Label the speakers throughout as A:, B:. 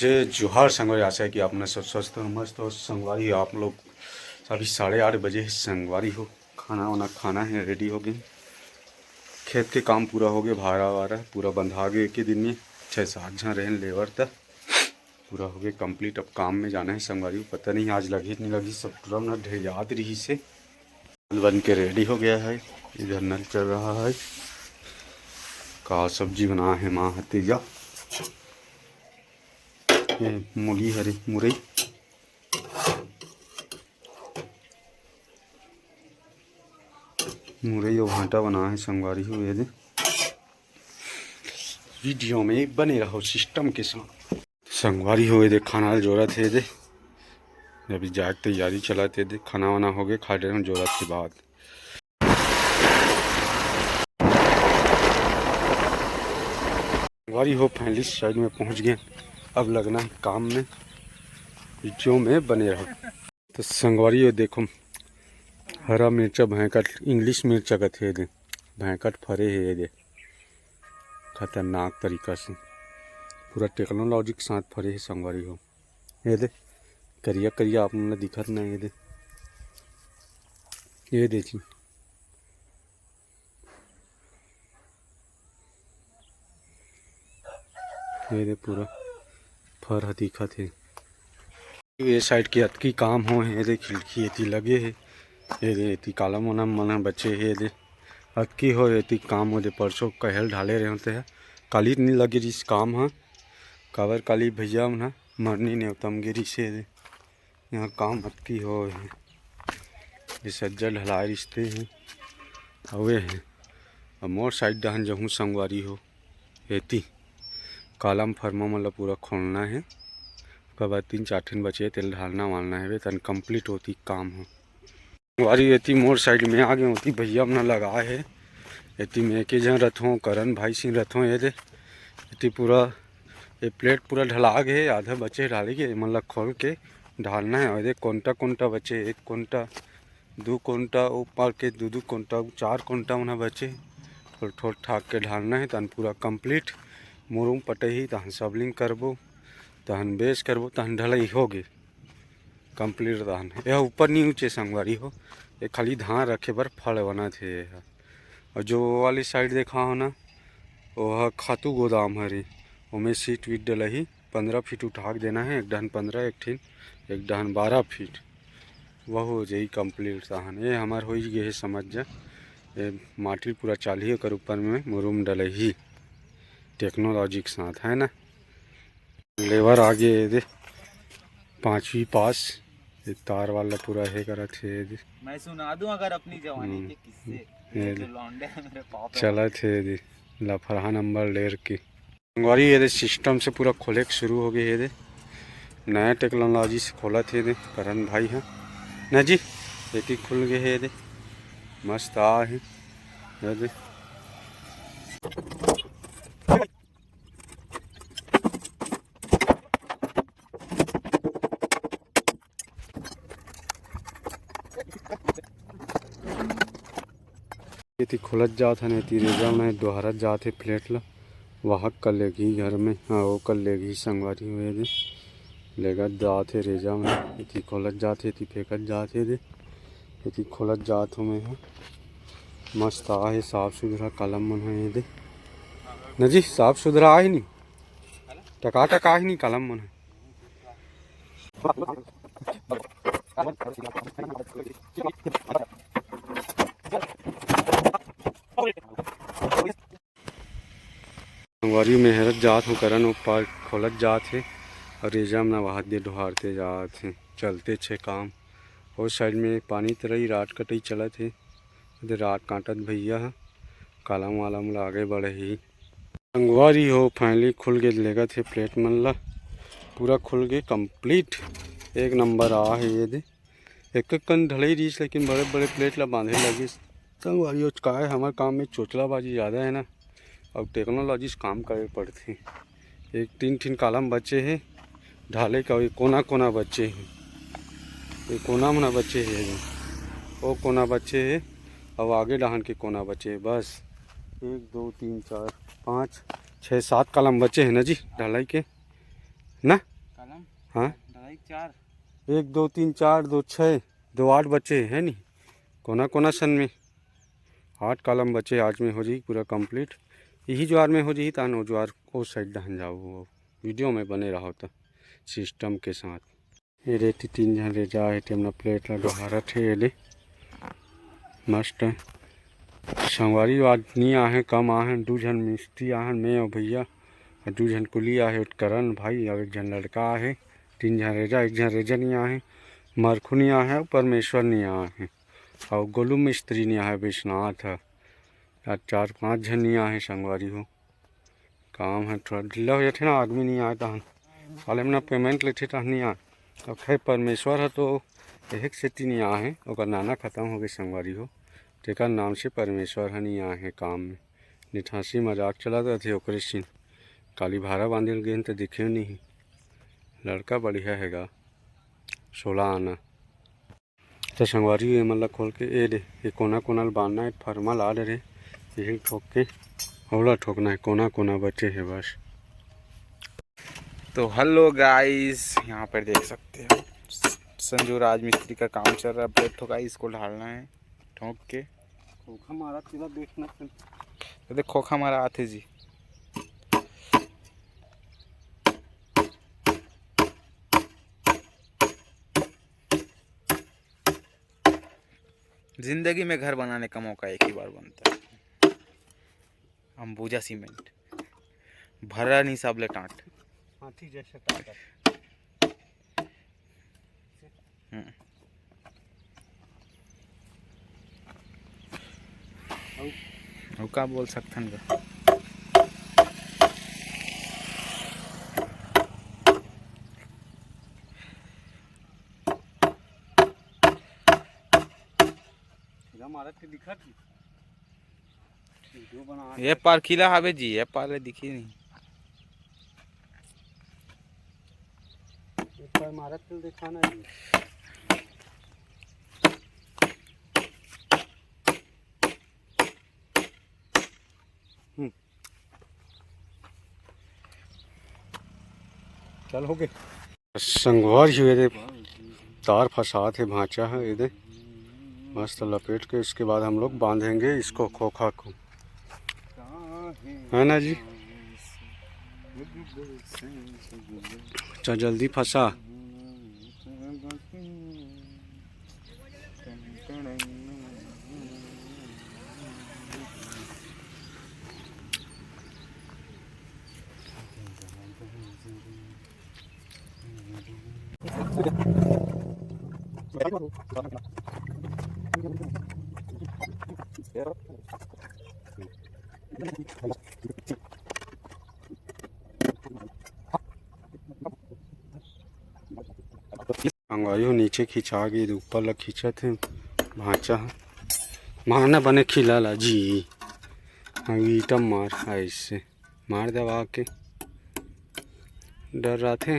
A: जय जोहार संगवारी। आशा है कि आपने सब स्वस्थ और मस्त हो। संगवारी आप लोग अभी 8:30 बजे संगवारी हो, खाना वाना खाना है, रेडी हो गए। खेत के काम पूरा हो गया, भाड़ा वारा पूरा बंधा गया एक ही दिन में। 6-7 जन रहे लेबर तक पूरा हो गया कंप्लीट। अब काम में जाना है संगवारी। पता नहीं आज लगी नहीं लगी, सब पूरा ना ढेर याद रही से बन के रेडी हो गया है। इधर नल चल रहा है। का सब्जी बना है माँ हतीजा, ये मूली हरी मुरई, मुरई और भांटा बना है संगवारी हो। ये वीडियो में बने रहो सिस्टम के साथ संगवारी हो। दे खाना जोरा थे दे, अभी जाग तैयारी चलाते दे। खाना वाना हो गए, खा रहे जोरा के बाद संगवारी हो फाइनली साइड में पहुंच गए। अब लगना है काम में, वीडियो में बने रहो। तो संगवारी हो देखो, हरा मिर्चा भैंकट, इंग्लिश मिर्चा का थे दे भैंकट फरे है। ये दे खतरनाक तरीका से पूरा टेक्नोलॉजी के साथ फरे है संगवारी हो। ये दे करिया करिया आप लोग दिखत ना। ये देखिए ये दे पूरा फर दिखत है। ये साइड के अतकी काम हो है। ये दे खिड़की एती लगे है। ये दे एती कालम वालम मना बच्चे है। ये दे अतकी हो एती काम हो दे। परसों कहल ढाले रहे होते हैं, काली नहीं लगे जिस काम है काबर काली भैया मन मरनी नेवतम गिरी से दे। यहाँ काम अतकी हो है। ये सज्जा ढलाए रिश्ते हैं हवे हैं। अब मोर साइड डहन जहूँ संगवारी हो एती कालम फरमा मतलब पूरा खोलना है। उसके बाद 3-4 बचे तेल ढालना वालना है, तन कंप्लीट होती काम हो। संगवारी एती मोर साइड में आ गए होती भैया अपना लगाए है। एती में एक जन रथों करण भाई सिंह रथों। ये दे एती पूरा ये प्लेट पूरा ढला गए, आधा बचे ढाले के मतलब खोल के ढालना है। और कोंटा कोंटा बचे, 1 कोंटा 2 कोंटा ऊपर के 2 कोंटा 4 कोंटा उन्हें बचे थोड़ा थोड़ा ठाक के ढालना है। तहन पूरा कंप्लीट मुरुम पटही, तहन सबलिंग करबो, तहन बेस करबो, तहन ढलाई हो गए कंप्लीट। तहन यह ऊपर नहीं ऊँचे संगवारी हो, ये खाली धान रखे बर फल बना थे। और जो वाली साइड देखा हो ना, वह खातू गोदाम हरे, उमें सीट वीट डलही। 15 फीट उठा देना है, एक डहन 15, एक डहन 12 फीट, वह हो जाई कंप्लीट। तहन ये हमार हो गए है समझ जा। ये माटी पूरा चालिए कर ऊपर में मुरुम डलही टेक्नोलॉजी के साथ है ना। लेबर आगे दे 5वीं पास, ये तार वाला पूरा है करा थे।
B: मैं सुना दूं अगर अपनी जवानी के किस्से जो लौंडे मेरे पापा
A: चला थे दे लाफरहा नंबर लेर के संगवारी। ये सिस्टम से पूरा खोले शुरू हो गए। ये नया टेक्नोलॉजी से खोला थे दे करण भाई है ना जी। ये खुल गए है दे मस्त आ है। ये दे ये खुलत जात है, नहीं रेजा में दोहरत जात है प्लेट ला वहाँ कर लेगी घर में। हाँ वो कर लेगी संगवारी हुए दे लेगत जात है रेजा में। इतनी खोलत जात है, इतनी फेंकत जात है दे, इतनी खोलत जात हो में है। मस्त आ है, साफ सुथरा कलम मन है। ये दे न जी साफ सुथरा आ ही नहीं, टका टका ही नहीं कलम मन है। संगवारी मेहरत जात हूँ करन ऊपर खोलत जात है। और रेजा में वहां दे ढोहारते जात हैं, चलते छे काम। और साइड में पानी तरह रात कटई चलत है, रात काटत भैया है कालम वालम ला आगे बढ़े ही। संगवारी हो फाइनली खुल गए लेगा थे प्लेट मन ला पूरा खुल गए कंप्लीट, एक नंबर आ है। ये दे एक कन ढलई रही, लेकिन बड़े बड़े प्लेट ला बांधे लगी। संगवारी हो का है हमारे काम में चोचलाबाजी ज़्यादा है ना, अब टेक्नोलॉजी से काम करे पड़ते। एक 3 कालम बचे हैं ढाले का, कोना कोना बच्चे हैं, ये कोना मना बच्चे हैं, वो कोना बच्चे हैं। अब आगे डहान के कोना बचे बस 1 2 3 4 5 6 7 कालम बचे हैं ना जी ढलाई के ना। हाँ
B: 2.5 4
A: 1 2 3 4 2 6 2 8 बचे है नी कोना कोना सन में 8 कॉलम बचे आज में हो जाई पूरा कंप्लीट यही ज्वार में हो जाई तान वो ज्वार वो साइड दहन जाओ वो वीडियो में बने रहो तो सिस्टम के साथ ये रेती 3 जन रे जा अपना प्लेट ला दोहारा थे ये मस्त है संगवारी आदमी आहे कम आहे 2 जन मिस्त्री आहन मैं और भैया और 2 जन कुली आहे उपकरण भाई और 1 जन लड़का आहे 3 जन रेजा 1 जन रेजा नहीं आहे मरखुनी आहे और परमेश्वर नहीं आहे और गोलू मिस्त्री नहीं आहे विश्वनाथ है 4-5 जन नहीं आहे संगवारी हो काम है थोड़ा ढीला हो जाते ना आदमी नहीं आए तहन हाल में पेमेंट लेते तहन नहीं आए अब खैर परमेश्वर है तो एक सेटी नहीं आहे और नाना खत्म हो गए संगवारी हो तेकर नाम से परमेश्वर है नहीं आए काम में निठासी मजाक चलाते थे ओकरे सीन काली भारा बांधल गए तो दिखे नहीं लड़का बढ़िया हैगा 16 आना तो संगवारी ये मतलब खोल के ए दे ये कोना कोना बांधना है फर्मा ला दे यही ठोक के हौला ठोकना है कोना कोना बचे है बस।
B: तो हेलो गाइस यहाँ पर देख सकते हो संजू राज मिस्त्री का काम चल रहा है तो गाइस इसको ढालना है ठोक के
A: खोखा मारा तेरा देखना
B: तो देख खोखा मारा आते जी जिंदगी में घर बनाने का मौका एक ही बार बनता है अंबुजा सीमेंट भरा नहीं साबले टाट
A: हाथी जैसे टाटा
B: और का बोल सकते हैं
A: हमारा के दिखा थी वीडियो बना
B: ये पार खिला हावे जी ये पार दिखी नहीं
A: एक बार मारा तो दिखाना जी चल हो गए संगवार हुए तार फंसा थे भांचा है इधर मस्त लपेट के इसके बाद हम लोग बांधेंगे इसको खोखा को है ना जी अच्छा जल्दी फंसा अंगवाई नीचे खिंचा गई ऊपर लग खींचा थे भांचा मारना बने खिला ला जी ईटा मार ऐसे मार दबा के डर रहा थे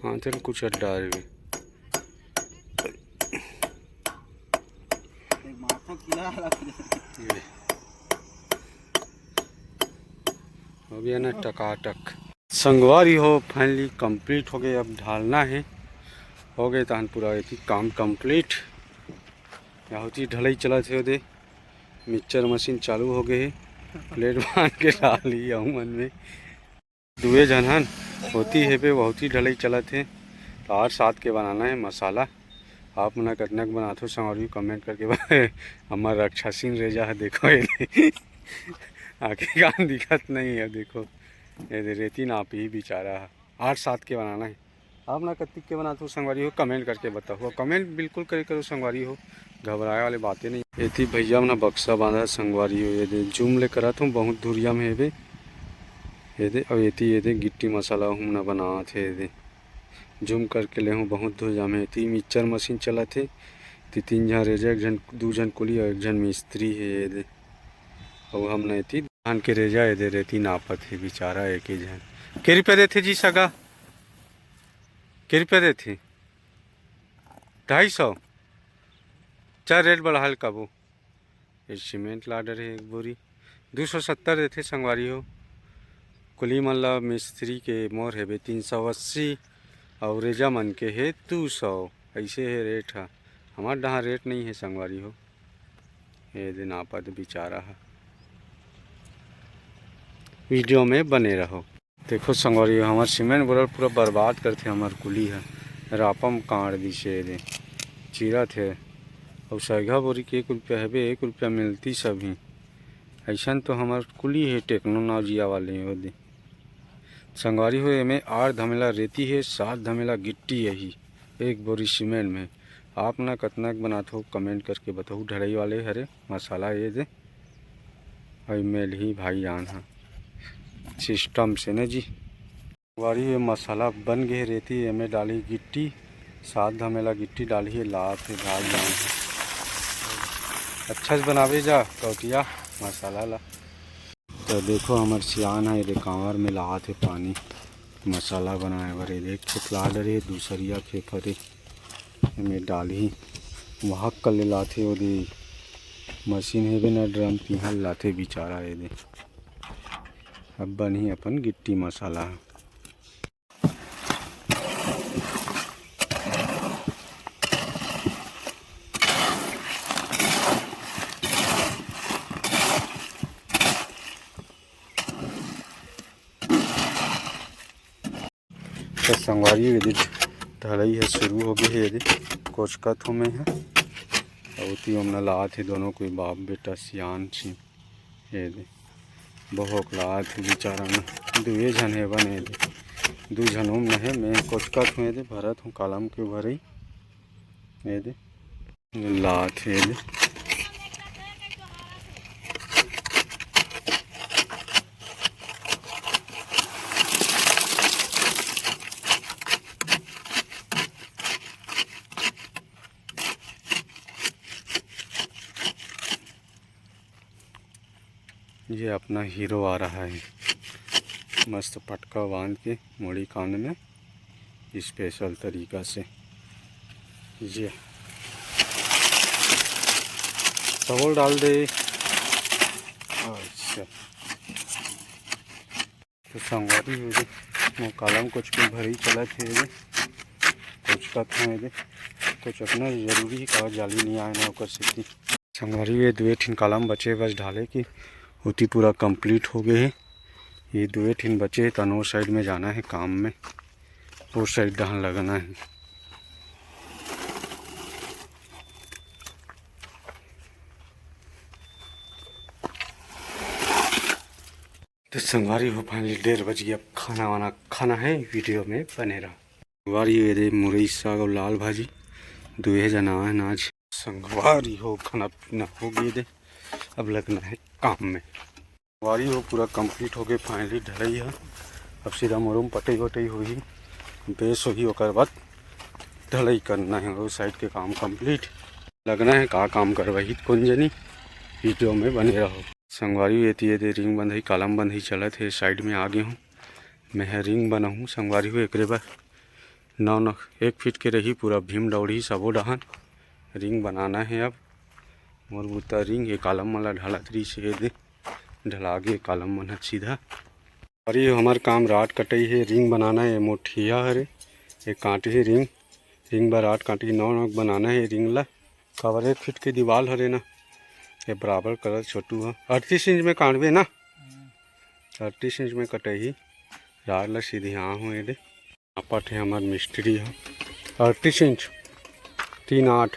A: हाँ तो कुछ डर भी अभी है ना टकाटक संगवारी हो फाइनली कंप्लीट हो गए अब ढालना है हो गए तहन पूरा ये काम कंप्लीट होती ढलाई चला थे दे मिक्सचर मशीन चालू हो गए प्लेट बांध के डाल ली मन में दुए जनहन होती है पे बहुत ही ढलाई चला थे तो और साथ के बनाना है मसाला आप मना कतना बना थो संगवारी कमेंट करके हमार रक्षा सिंह रेजा है देखो ये आगे कान दिखत नहीं है देखो ये रेती नाप ही बेचारा 8-7 के बनाना है आप ना कत्ती के बनाते हो संगवारी हो कमेंट करके बताओ कमेंट बिल्कुल करे करो संगवारी हो घबराए वाली बातें नहीं ये थी भैया अपना बक्सा बांधा संगवारी हो ये दे जूम ले करा था बहुत दूरिया में ये दे और ये दे गिट्टी मसाला हम ना बना थे ये दे जूम करके ले हूँ बहुत दूरिया में थी मिक्सचर मशीन चला थे 3 जन रेजा 1 जन 2 जन कुली और 1 जन मिस्त्री है ये दे और हम नहीं थी धान के रेजा ये दे रहती नापत है बेचारा एक ही जन के रुपये देते जी सगा के रुपये देते 250 चार रेट बढ़ा हल्का वो ये सीमेंट लाडर है एक बोरी 270 देते संगवारी हो कुली मल्ला मिस्त्री के मोर है 380 अवरेजा मन के है 200 ऐसे है रेट है। हमारे यहाँ रेट नहीं है संगवारी हो, ये दिन आपद बेचारा है। वीडियो में बने रहो। देखो संगवारी हमार सीमेंट बोलर पूरा बर्बाद करते हमार कुली है, रापम काट दी से दे चीरा थे और सैगा बोरी के 1 रुपया है 1 रुपया मिलती सभी ऐसा तो हमार कुली है टेक्नोलॉजिया वाले हो दे संगवारी हो। में 8 धमेला रेती है 7 धमेला गिट्टी यही 1 बोरी सीमेंट में। आप ना कतना बनाते हो कमेंट करके बताओ। ढलाई वाले हरे मसाला ये दे और मेल ही भाई आन है सिस्टम से न जी। संगवारी ये मसाला बन गए रेती में डाली गिट्टी 7 धमेला गिट्टी डाली है लात है भाई आन है। अच्छा से बनावे जा कौटिया मसाला ला। तो देखो हमारे सियान है रे कांवर में लात है पानी मसाला बनाए बरे एक खेतला डरे दूसरिया खेपरे में डाली वहाँ कल लाते वो दे मशीन है बिना ड्रम पिहल लाते बेचारा ये दे। अब बनी अपन गिट्टी मसाला। तो संगवारी यदि ढलाई है शुरू हो गई है यदि कुछ कथों में है और हमने लात है दोनों कोई बाप बेटा सियान छी ये दे बहुत लात है बेचारा में 2 जन है बने दे 2 जनों में है मैं कुछ कथ हूँ दे भरत हूँ कालम के भरी ये दे लात है दे। ये अपना हीरो आ रहा है मस्त पटका बांध के मोड़ी कान में स्पेशल तरीका से। ये चावल डाल दे। अच्छा तो संगवारी हो दे कालम कुछ के भरी चला थे कुछ का था दे कुछ अपना जरूरी कागज जाली नहीं आए ना होकर सकती। संगवारी ये 2 ठिन कालम बचे बस ढाले की होती पूरा कंप्लीट हो गए है। ये 2 ठिन बचे तनो साइड में जाना है काम में वो साइड दहन लगना है। तो संगवारी हो फाइनली 1:30 बज गया। अब खाना वाना खाना है वीडियो में बने रहो। संगवारी ये दे मुरई साग और लाल भाजी 2 जना है आज। संगवारी हो खाना पीना हो गए दे अब लगना है काम में। संगवारी हो पूरा कंप्लीट हो गए फाइनली ढलाई है। अब सीधा मुरुम पटई वटई हुई बेस होगी और बाद ढलाई करना है और साइड के काम कंप्लीट लगना है। का काम करवाही कौन जनी वीडियो में बने रहो। संगवारी ये थी रिंग बंधई कालम बंधई चलत है साइड में आगे हूँ मैं रिंग बना हूँ। संगवारी हो एक बार 9 1 फीट के रही पूरा भीम दौड़ी सबो डहन रिंग बनाना है। अब मोर बुता रिंग ये कालम वाला ढलातरी से दे ढला के कालम मन सीधा। और ये हमार काम राट कटई है रिंग बनाना है मोठिया हरे ये कांटे है रिंग बार राट कांटे 9 बनाना है रिंग ला कवर 1 फीट के दीवार हरे ना ये बराबर कलर छोटू है 38 इंच में काटबे ना 38 इंच में कटई राट ला सीधे हाँ हो ये आपट है हमार मिस्त्री है 38 इंच 3 8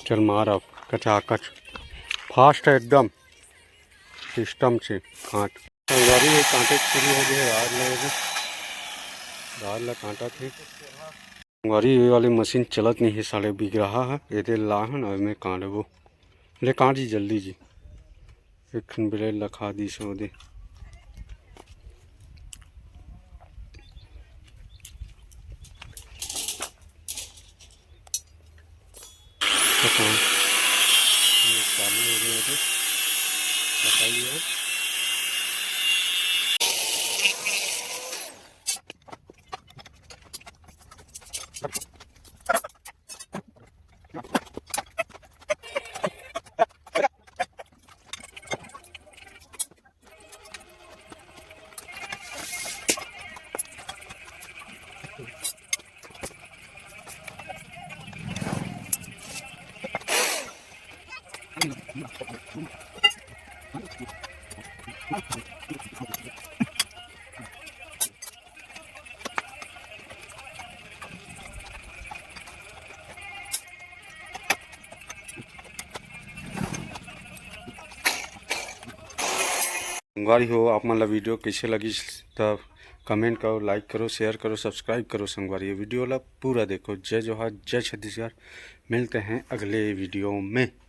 A: चल मार अब कचाकच फास्ट है एकदम सिस्टम से कांट। संगवारी ये कांटे शुरू हो गए रात ला कांटा थे। संगवारी ये वाली मशीन चलत नहीं है साढ़े बिक रहा है ये लाहन और मैं काटबो ले काट जी जल्दी जी एक ब्लेड लखा दी सो दे। चालू हो गया है बताइए। संगवारी हो आप मन ला वीडियो कैसे लगी तब कमेंट करो, लाइक करो, शेयर करो, सब्सक्राइब करो। संगवारी ये वीडियो ला पूरा देखो। जय जोहार, जय छत्तीसगढ़। मिलते हैं अगले वीडियो में।